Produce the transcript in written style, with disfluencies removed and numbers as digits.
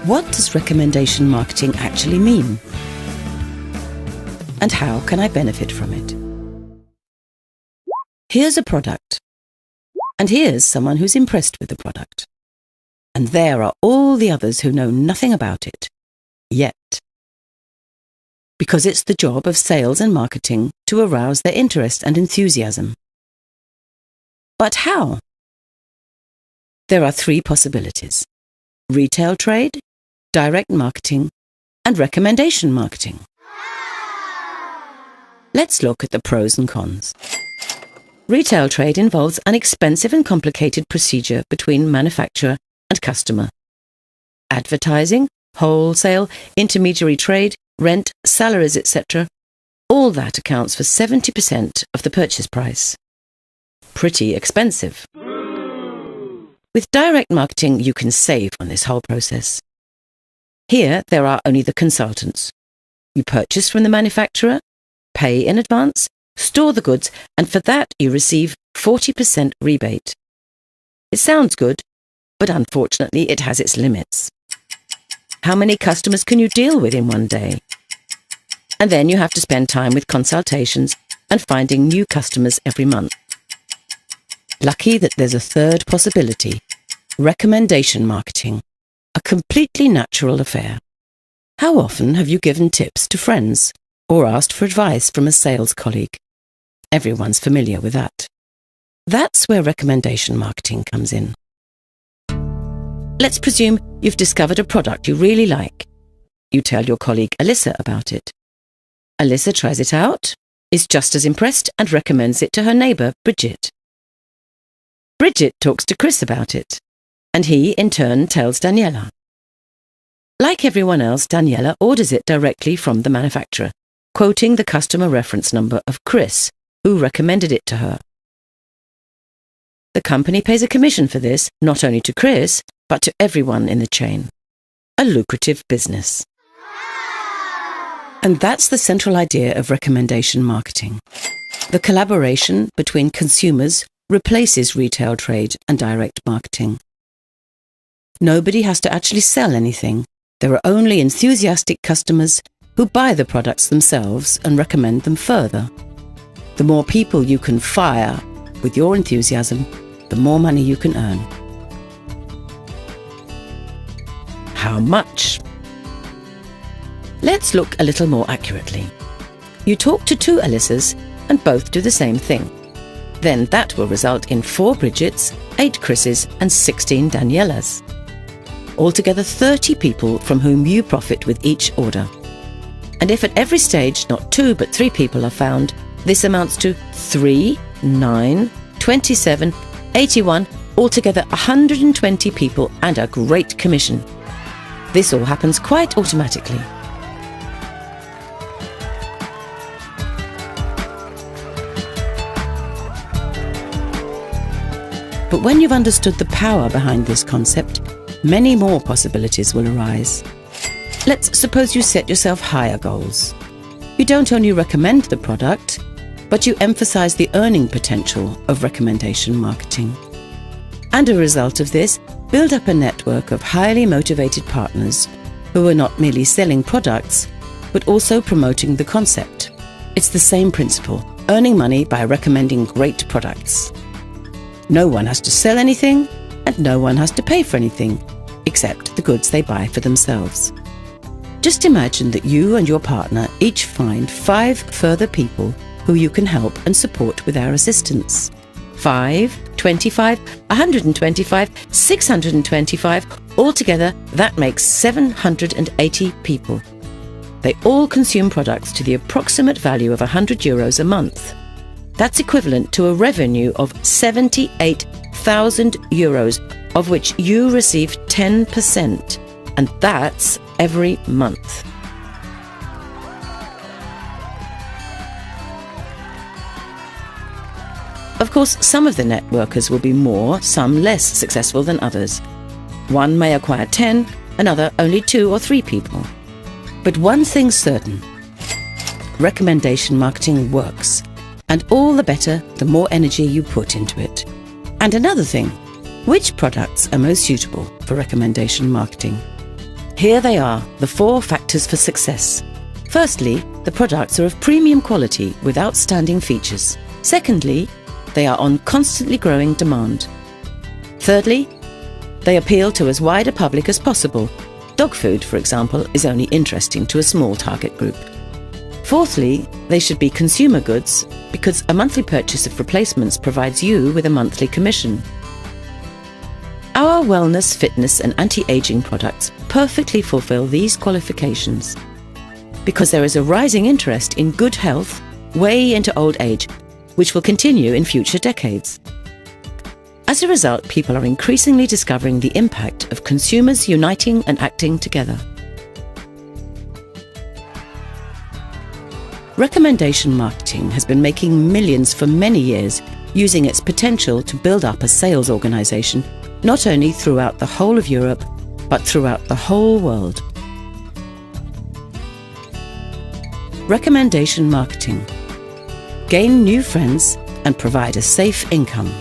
What does recommendation marketing actually mean? And how can I benefit from it? Here's a product. And here's someone who's impressed with the product. And there are all the others who know nothing about it. Yet. Because it's the job of sales and marketing to arouse their interest and enthusiasm. But how? There are three possibilities: retail trade, direct marketing, and recommendation marketing. Let's look at the pros and cons. Retail trade involves an expensive and complicated procedure between manufacturer and customer. Advertising, wholesale, intermediary trade, rent, salaries, etc. All that accounts for 70% of the purchase price. Pretty expensive. With direct marketing, you can save on this whole process. Here, there are only the consultants. You purchase from the manufacturer, pay in advance, store the goods, and for that you receive 40% rebate. It sounds good, but unfortunately it has its limits. How many customers can you deal with in one day? And then you have to spend time with consultations and finding new customers every month. Lucky that there's a third possibility: recommendation marketing, a completely natural affair. How often have you given tips to friends or asked for advice from a sales colleague? Everyone's familiar with that. That's where recommendation marketing comes in. Let's presume you've discovered a product you really like. You tell your colleague Alyssa about it. Alyssa tries it out, is just as impressed, and recommends it to her neighbour, Bridget. Bridget talks to Chris about it, and he, in turn, tells Daniela. Like everyone else, Daniela orders it directly from the manufacturer, quoting the customer reference number of Chris, who recommended it to her. The company pays a commission for this, not only to Chris, but to everyone in the chain. A lucrative business. And that's the central idea of recommendation marketing. The collaboration between consumers replaces retail trade and direct marketing. Nobody has to actually sell anything. There are only enthusiastic customers who buy the products themselves and recommend them further. The more people you can fire with your enthusiasm, the more money you can earn. How much? Let's look a little more accurately. You talk to 2 Alyssas and both do the same thing. Then that will result in 4 Bridgets, 8 Chris's and 16 Danielas. Altogether 30 people from whom you profit with each order. And if at every stage not 2 but 3 people are found, this amounts to 3, 9, 27, 81, altogether 120 people and a great commission. This all happens quite automatically. But when you've understood the power behind this concept, many more possibilities will arise. Let's suppose you set yourself higher goals. You don't only recommend the product, but you emphasize the earning potential of recommendation marketing. And a result of this, build up a network of highly motivated partners who are not merely selling products, but also promoting the concept. It's the same principle, earning money by recommending great products. No one has to sell anything, and no one has to pay for anything, except the goods they buy for themselves. Just imagine that you and your partner each find 5 further people who you can help and support with our assistance. 5, 25, 125, 625, altogether that makes 780 people. They all consume products to the approximate value of €100 a month. That's equivalent to a revenue of €78,000, of which you receive 10%, and that's every month. Of course, some of the networkers will be more, some less successful than others. One may acquire 10, another only 2 or 3 people. But one thing's certain: recommendation marketing works. And all the better, the more energy you put into it. And another thing, which products are most suitable for recommendation marketing? Here they are, the 4 factors for success. Firstly, the products are of premium quality with outstanding features. Secondly, they are on constantly growing demand. Thirdly, they appeal to as wide a public as possible. Dog food, for example, is only interesting to a small target group. Fourthly, they should be consumer goods because a monthly purchase of replacements provides you with a monthly commission. Our wellness, fitness and anti-aging products perfectly fulfill these qualifications because there is a rising interest in good health way into old age, which will continue in future decades. As a result, people are increasingly discovering the impact of consumers uniting and acting together. Recommendation marketing has been making millions for many years, using its potential to build up a sales organization, not only throughout the whole of Europe, but throughout the whole world. Recommendation marketing. Gain new friends and provide a safe income.